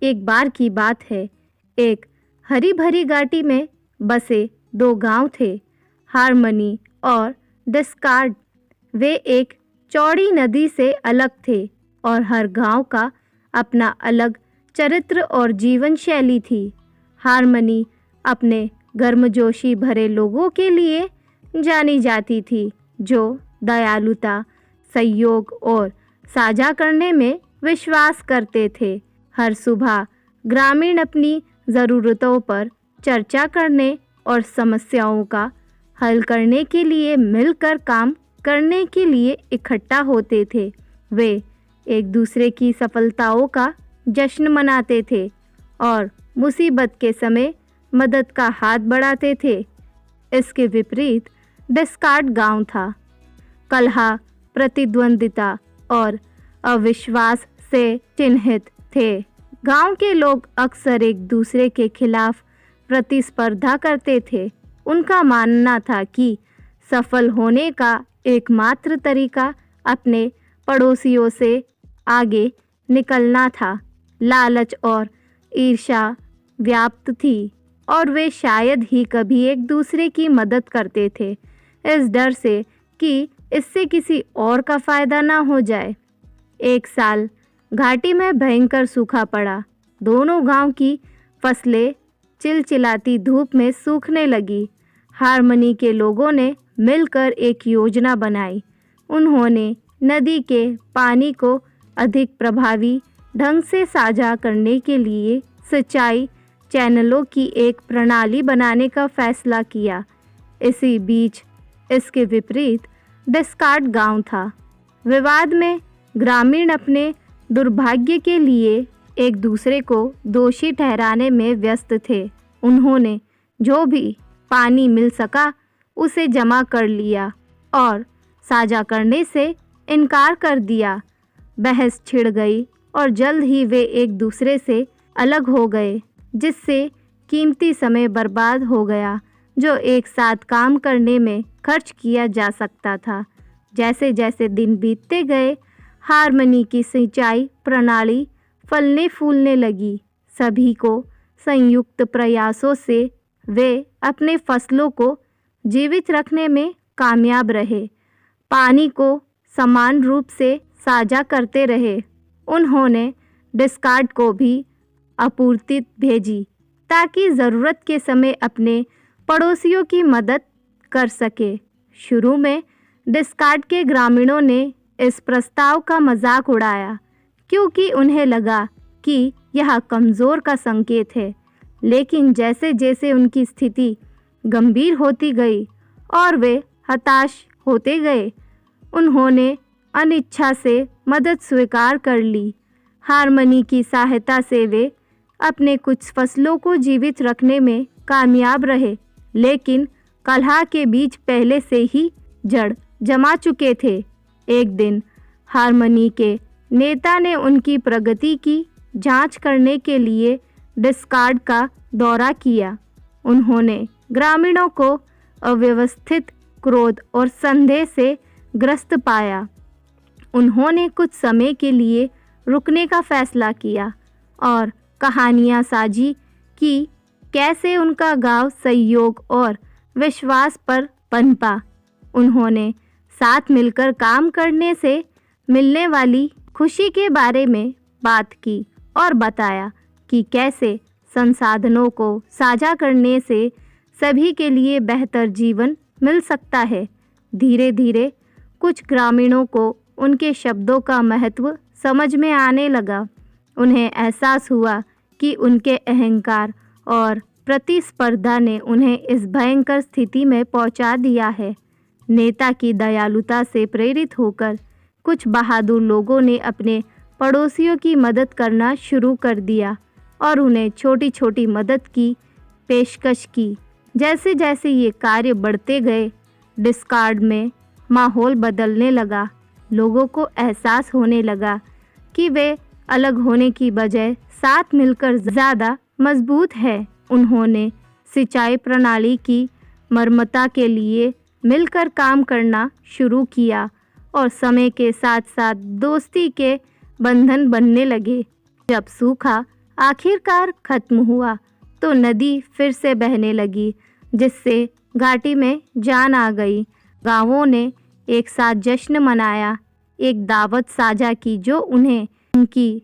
एक बार की बात है। एक हरी भरी घाटी में बसे दो गांव थे, हार्मनी और डिस्कार्ड। वे एक चौड़ी नदी से अलग थे और हर गांव का अपना अलग चरित्र और जीवन शैली थी। हार्मनी अपने गर्मजोशी भरे लोगों के लिए जानी जाती थी, जो दयालुता, सहयोग और साझा करने में विश्वास करते थे। हर सुबह ग्रामीण अपनी ज़रूरतों पर चर्चा करने और समस्याओं का हल करने के लिए मिलकर काम करने के लिए इकट्ठा होते थे। वे एक दूसरे की सफलताओं का जश्न मनाते थे और मुसीबत के समय मदद का हाथ बढ़ाते थे। इसके विपरीत डिस्कार्ड गांव था। कलह, प्रतिद्वंदिता और अविश्वास से चिन्हित थे। गांव के लोग अक्सर एक दूसरे के खिलाफ प्रतिस्पर्धा करते थे। उनका मानना था कि सफल होने का एकमात्र तरीका अपने पड़ोसियों से आगे निकलना था। लालच और ईर्ष्या व्याप्त थी और वे शायद ही कभी एक दूसरे की मदद करते थे, इस डर से कि इससे किसी और का फायदा ना हो जाए। एक साल घाटी में भयंकर सूखा पड़ा। दोनों गांव की फसलें चिलचिलाती धूप में सूखने लगी। हार्मनी के लोगों ने मिलकर एक योजना बनाई। उन्होंने नदी के पानी को अधिक प्रभावी ढंग से साझा करने के लिए सिंचाई चैनलों की एक प्रणाली बनाने का फैसला किया। इसी बीच इसके विपरीत डिस्कार्ड गांव था। विवाद में ग्रामीण अपने दुर्भाग्य के लिए एक दूसरे को दोषी ठहराने में व्यस्त थे। उन्होंने जो भी पानी मिल सका उसे जमा कर लिया और साझा करने से इनकार कर दिया। बहस छिड़ गई और जल्द ही वे एक दूसरे से अलग हो गए, जिससे कीमती समय बर्बाद हो गया जो एक साथ काम करने में खर्च किया जा सकता था। जैसे जैसे दिन बीतते गए, हार्मनी की सिंचाई प्रणाली फलने फूलने लगी। सभी को संयुक्त प्रयासों से वे अपने फसलों को जीवित रखने में कामयाब रहे। पानी को समान रूप से साझा करते रहे। उन्होंने डिस्कार्ड को भी आपूर्ति भेजी ताकि ज़रूरत के समय अपने पड़ोसियों की मदद कर सके। शुरू में डिस्कार्ड के ग्रामीणों ने इस प्रस्ताव का मजाक उड़ाया, क्योंकि उन्हें लगा कि यह कमज़ोर का संकेत है। लेकिन जैसे जैसे उनकी स्थिति गंभीर होती गई और वे हताश होते गए, उन्होंने अनिच्छा से मदद स्वीकार कर ली। हार्मनी की सहायता से वे अपने कुछ फसलों को जीवित रखने में कामयाब रहे, लेकिन कलह के बीज पहले से ही जड़ जमा चुके थे। एक दिन हार्मनी के नेता ने उनकी प्रगति की जांच करने के लिए डिस्कार्ड का दौरा किया। उन्होंने ग्रामीणों को अव्यवस्थित, क्रोध और संदेह से ग्रस्त पाया। उन्होंने कुछ समय के लिए रुकने का फैसला किया और कहानियाँ साझी कि कैसे उनका गांव सहयोग और विश्वास पर पनपा। उन्होंने साथ मिलकर काम करने से मिलने वाली खुशी के बारे में बात की और बताया कि कैसे संसाधनों को साझा करने से सभी के लिए बेहतर जीवन मिल सकता है। धीरे धीरे कुछ ग्रामीणों को उनके शब्दों का महत्व समझ में आने लगा। उन्हें एहसास हुआ कि उनके अहंकार और प्रतिस्पर्धा ने उन्हें इस भयंकर स्थिति में पहुंचा दिया है। नेता की दयालुता से प्रेरित होकर कुछ बहादुर लोगों ने अपने पड़ोसियों की मदद करना शुरू कर दिया और उन्हें छोटी छोटी मदद की पेशकश की। जैसे जैसे ये कार्य बढ़ते गए, डिस्कार्ड में माहौल बदलने लगा। लोगों को एहसास होने लगा कि वे अलग होने की बजाय साथ मिलकर ज़्यादा मजबूत है। उन्होंने सिंचाई प्रणाली की मरम्मत के लिए मिलकर काम करना शुरू किया और समय के साथ साथ दोस्ती के बंधन बनने लगे। जब सूखा आखिरकार खत्म हुआ तो नदी फिर से बहने लगी, जिससे घाटी में जान आ गई। गांवों ने एक साथ जश्न मनाया, एक दावत साझा की जो उन्हें उनकी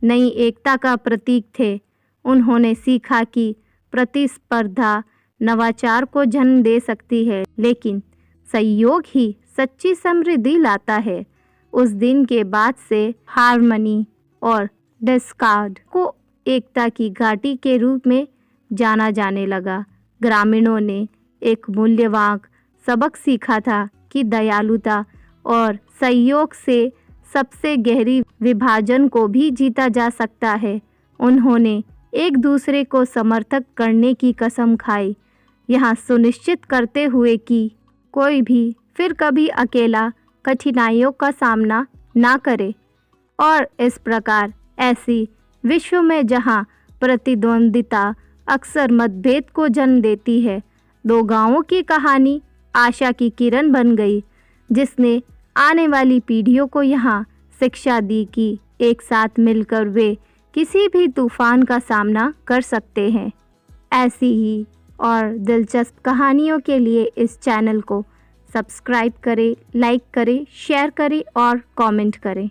नई एकता का प्रतीक थे। उन्होंने सीखा कि प्रतिस्पर्धा नवाचार को जन्म दे सकती है, लेकिन सहयोग ही सच्ची समृद्धि लाता है। उस दिन के बाद से हारमनी और डिस्कार्ड को एकता की घाटी के रूप में जाना जाने लगा। ग्रामीणों ने एक मूल्यवान सबक सीखा था कि दयालुता और सहयोग से सबसे गहरी विभाजन को भी जीता जा सकता है। उन्होंने एक दूसरे को समर्थक करने की कसम खाई, यह सुनिश्चित करते हुए कि कोई भी फिर कभी अकेला कठिनाइयों का सामना ना करे। और इस प्रकार ऐसी विश्व में जहां प्रतिद्वंदिता अक्सर मतभेद को जन्म देती है, दो गांवों की कहानी आशा की किरण बन गई, जिसने आने वाली पीढ़ियों को यहाँ शिक्षा दी कि एक साथ मिलकर वे किसी भी तूफान का सामना कर सकते हैं। ऐसी ही और दिलचस्प कहानियों के लिए इस चैनल को सब्सक्राइब करें, लाइक करें, शेयर करें और कमेंट करें।